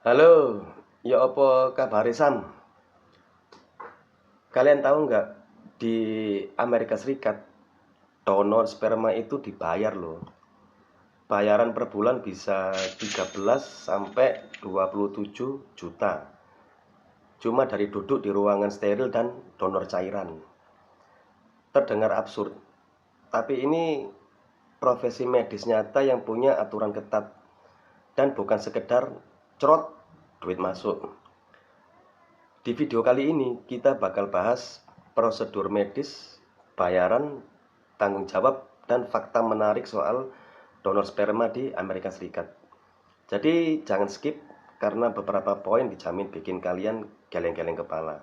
Halo, ya apa kabar Sam? Kalian tahu nggak di Amerika Serikat donor sperma itu dibayar loh. Bayaran per bulan bisa 13 sampai 27 juta. Cuma dari duduk di ruangan steril dan donor cairan. Terdengar absurd, tapi ini profesi medis nyata yang punya aturan ketat dan bukan sekedar cerot duit masuk. Di video kali ini kita bakal bahas prosedur medis, bayaran, tanggung jawab, dan fakta menarik soal donor sperma di Amerika Serikat. Jadi jangan skip karena beberapa poin dijamin bikin kalian geleng-geleng kepala.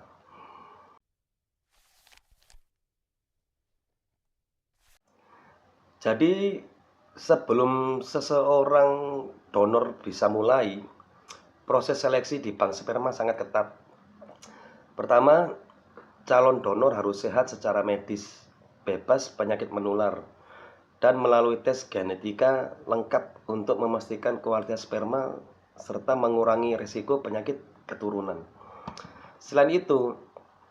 Jadi sebelum seseorang donor bisa mulai, proses seleksi di bank sperma sangat ketat. Pertama, calon donor harus sehat secara medis, bebas penyakit menular, dan melalui tes genetika lengkap untuk memastikan kualitas sperma serta mengurangi risiko penyakit keturunan. Selain itu,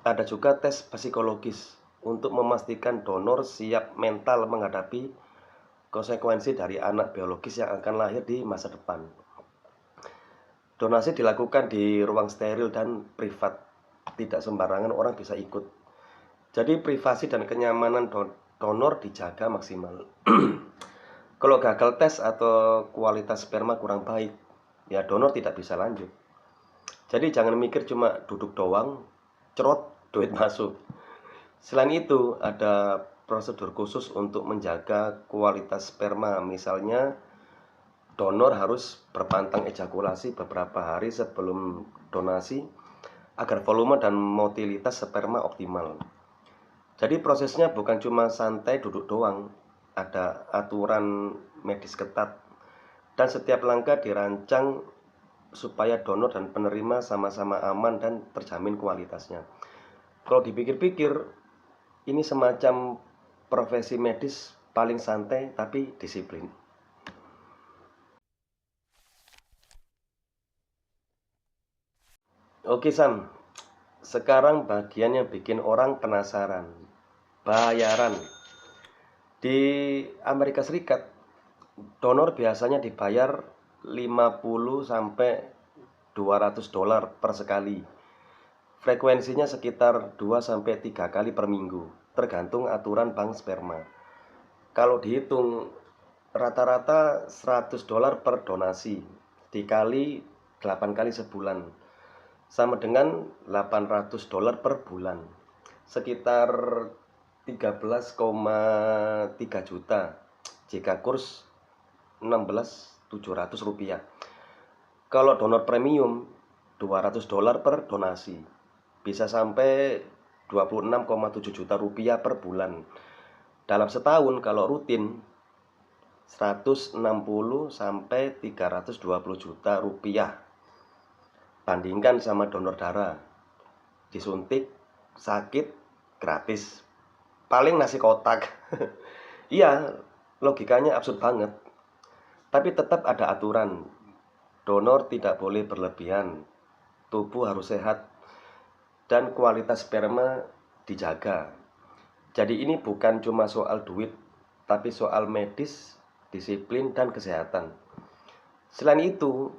ada juga tes psikologis untuk memastikan donor siap mental menghadapi konsekuensi dari anak biologis yang akan lahir di masa depan. Donasi dilakukan di ruang steril dan privat, tidak sembarangan orang bisa ikut. Jadi privasi dan kenyamanan donor dijaga maksimal. Kalau gagal tes atau kualitas sperma kurang baik, ya donor tidak bisa lanjut. Jadi jangan mikir cuma duduk doang, cerot duit masuk. Selain itu, ada prosedur khusus untuk menjaga kualitas sperma. Misalnya, donor harus berpantang ejakulasi beberapa hari sebelum donasi agar volume dan motilitas sperma optimal. Jadi prosesnya bukan cuma santai duduk doang, ada aturan medis ketat dan setiap langkah dirancang supaya donor dan penerima sama-sama aman dan terjamin kualitasnya. Kalau dipikir-pikir, ini semacam profesi medis paling santai tapi disiplin. Oke Sam, sekarang bagian yang bikin orang penasaran. Bayaran. Di Amerika Serikat, donor biasanya dibayar 50 sampai 200 dolar per sekali. Frekuensinya sekitar 2 sampai 3 kali per minggu, tergantung aturan bank sperma. Kalau dihitung rata-rata 100 dolar per donasi dikali 8 kali sebulan sama dengan 800 dolar per bulan, sekitar 13,3 juta jika kurs 16.700 rupiah. Kalau donor premium 200 dolar per donasi, bisa sampai 26,7 juta rupiah per bulan. Dalam setahun kalau rutin 160 sampai 320 juta rupiah. Bandingkan sama donor darah. Disuntik, sakit, gratis. Paling nasi kotak. Iya, logikanya absurd banget. Tapi tetap ada aturan. Donor tidak boleh berlebihan. Tubuh harus sehat dan kualitas sperma dijaga. Jadi ini bukan cuma soal duit, tapi soal medis, disiplin, dan kesehatan. Selain itu,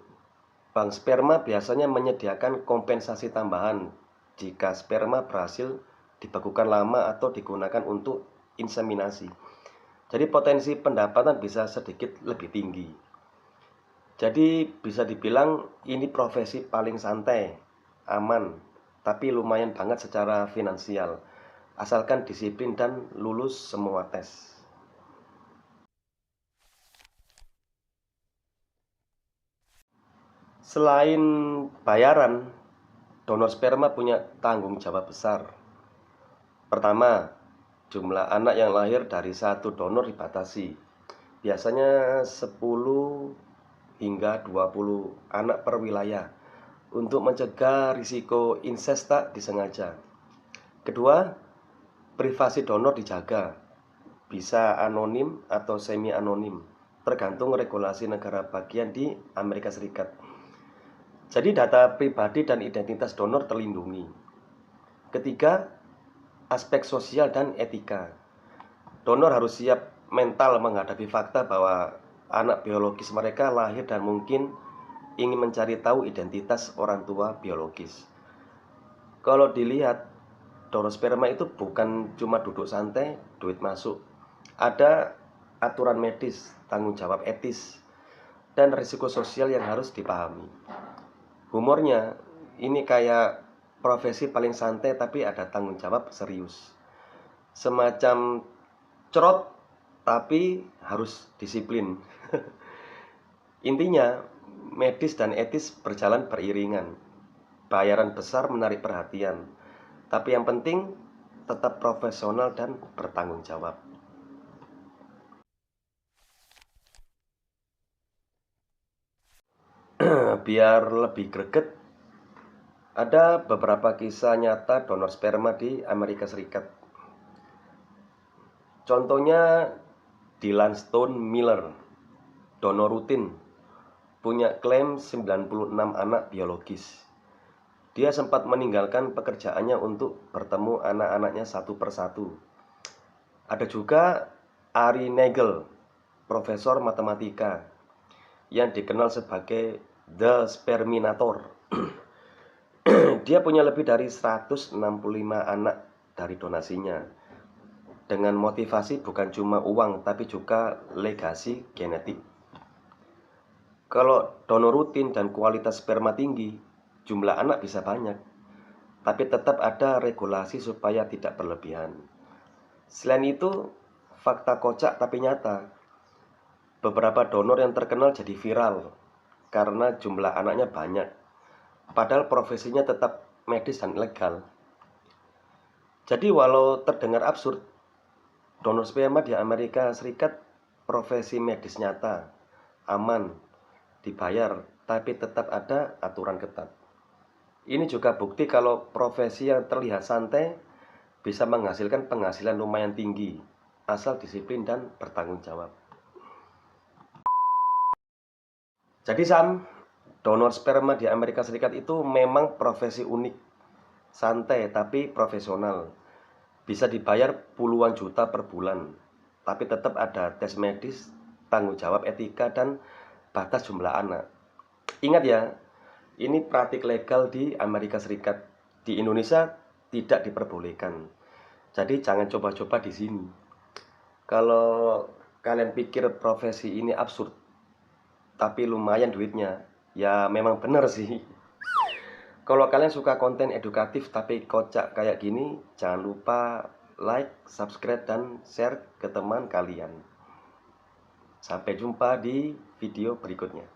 bank sperma biasanya menyediakan kompensasi tambahan jika sperma berhasil dibekukan lama atau digunakan untuk inseminasi. Jadi potensi pendapatan bisa sedikit lebih tinggi. Jadi bisa dibilang ini profesi paling santai, aman, tapi lumayan banget secara finansial. Asalkan disiplin dan lulus semua tes. Selain bayaran, donor sperma punya tanggung jawab besar. Pertama, jumlah anak yang lahir dari satu donor dibatasi. Biasanya 10 hingga 20 anak per wilayah untuk mencegah risiko incest tak disengaja. Kedua, privasi donor dijaga. Bisa anonim atau semi anonim, tergantung regulasi negara bagian di Amerika Serikat. Jadi data pribadi dan identitas donor terlindungi. Ketiga, aspek sosial dan etika. Donor harus siap mental menghadapi fakta bahwa anak biologis mereka lahir dan mungkin ingin mencari tahu identitas orang tua biologis. Kalau dilihat, donor sperma itu bukan cuma duduk santai, duit masuk. Ada aturan medis, tanggung jawab etis, dan risiko sosial yang harus dipahami. Humornya, ini kayak profesi paling santai tapi ada tanggung jawab serius. Semacam cerot tapi harus disiplin. Intinya, medis dan etis berjalan beriringan. Bayaran besar menarik perhatian, tapi yang penting tetap profesional dan bertanggung jawab. Biar lebih greget, ada beberapa kisah nyata donor sperma di Amerika Serikat. Contohnya Dylan Stone Miller, donor rutin, punya klaim 96 anak biologis. Dia sempat meninggalkan pekerjaannya untuk bertemu anak-anaknya satu persatu. Ada juga Ari Nagel, profesor matematika, yang dikenal sebagai The Sperminator. Dia punya lebih dari 165 anak dari donasinya. Dengan motivasi bukan cuma uang, tapi juga legasi genetik. Kalau donor rutin dan kualitas sperma tinggi, jumlah anak bisa banyak, tapi tetap ada regulasi supaya tidak berlebihan. Selain itu, fakta kocak tapi nyata. Beberapa donor yang terkenal jadi viral karena jumlah anaknya banyak, padahal profesinya tetap medis dan legal. Jadi walau terdengar absurd, donor sperma di Amerika Serikat profesi medis nyata, aman, dibayar, tapi tetap ada aturan ketat. Ini juga bukti kalau profesi yang terlihat santai bisa menghasilkan penghasilan lumayan tinggi, asal disiplin dan bertanggung jawab. Jadi donor sperma di Amerika Serikat itu memang profesi unik, santai tapi profesional. Bisa dibayar puluhan juta per bulan, tapi tetap ada tes medis, tanggung jawab etika, dan batas jumlah anak. Ingat ya, ini praktik legal di Amerika Serikat. Di Indonesia tidak diperbolehkan. Jadi jangan coba-coba di sini. Kalau kalian pikir profesi ini absurd, tapi lumayan duitnya, ya memang benar sih. Kalau kalian suka konten edukatif tapi kocak kayak gini, jangan lupa like, subscribe, dan share ke teman kalian. Sampai jumpa di video berikutnya.